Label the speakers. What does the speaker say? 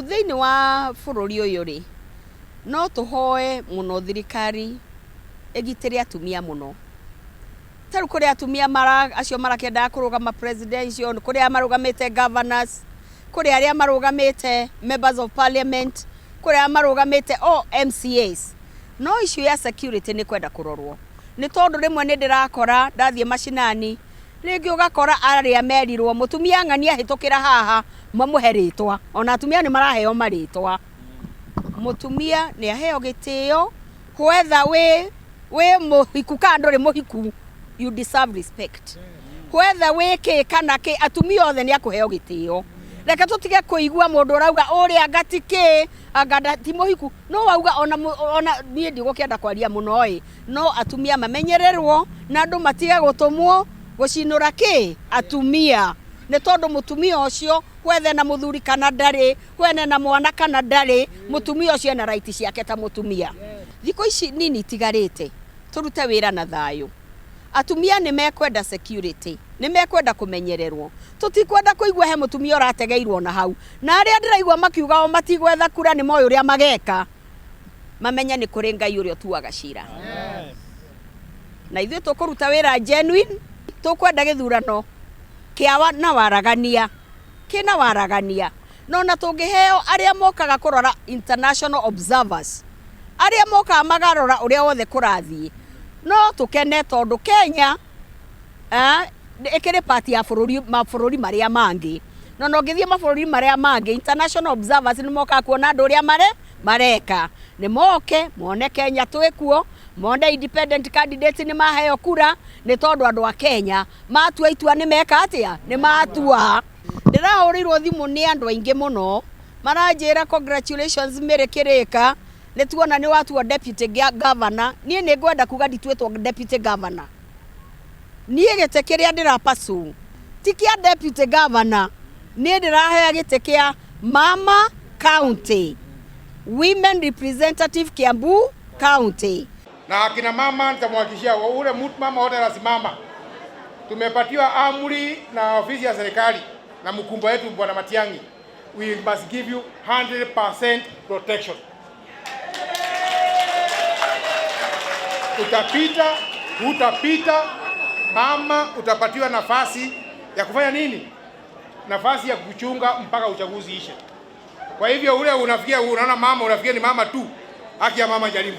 Speaker 1: Thiini wa bururi uyu ri no tuhoe muno thirikari igitire atumia muno. Taru kuri atumia acio marakenda kurugama presidential, kuri amarugamite governors, kuri aria marugamite members of parliament, kuri amarugamite MCAs. No issue ya security ni kwenda kurorwo. Ni tondu rimwe ni ndirakora ndathie mashinani ringi ugakora aria merirwo mutumia ng'ania hitukira haha mamuheritwa, ona atumia ni maraheo maritwa. Mutumia ni aheo gitio, whether we muhiku kando ri muhiku, you deserve respect. Whether we ke kana ke, atumia othe ni akuheo gitio. Reka tutige kuigua mundu urauga uria agati ke agada ti muhiku, no wauga ona nie ndigukenda kwaria muno no atumia mamenyererwo na andu matige gutumwo gucinura ke atumia. Ni tondu mutumia ucio wethe na muthuri kana ndari, wene na mwana kana ndari, mutumia ucio na right ciake ta mutumia. Thiko ici nini tigarite turute wira na thayu. Atumia ni mekwenda security, ni mekwenda kumenyererwo. Tutikwenda kuigwa he mutumia urategeirwo na hau, na aria ndiraigwa makiuga o matigwetha kura ni moyo uria mageka. Mamenya ni kuri Ngai uria tuaga cira. Na ithuĩ tukuruta wira genuine, tukwenda githurano kiawa na waragania, kina waragania. No na tungiheo aria mokaga kurora international observers, aria mokaga magarora uria wothe kurathie. No tukene tondu Kenya ikiri party ya mabũrũri maria mangi. No ngithie mabũrũri maria mangi, international observers ni mokaga kuona andu uria mareka. Ni moke mone Kenya twikuo, mone independent candidates ni maheo kura, ni tondu andu a Kenya matua itua ni meka atia, ni matua. Ndirahurirwo thimu ni andu aingi muno maranjira congratulations mere KIRIKA, ni tuona ni watu wa deputy governor. Nie ni ngwenda kuga nditwetwo deputy governor. Nie gite kiria ndirapasu tikia deputy governor, ni ndirahea gite kia mama county women representative Kiambu county.
Speaker 2: Na akina mama nitamhakikishia ule mtu mama wote anasimama. Tumepatiwa amri na ofisi ya serikali na mkumba wetu Bwana Matiang'i, we must give you 100% protection. Utapita mama, utapatiwa nafasi ya kufanya nini? Nafasi ya kuchunga mpaka uchaguzi ishe. Kwa hivyo ule unafikia unaona mama, unafikia ni mama tu. Haki ya mama jaribu.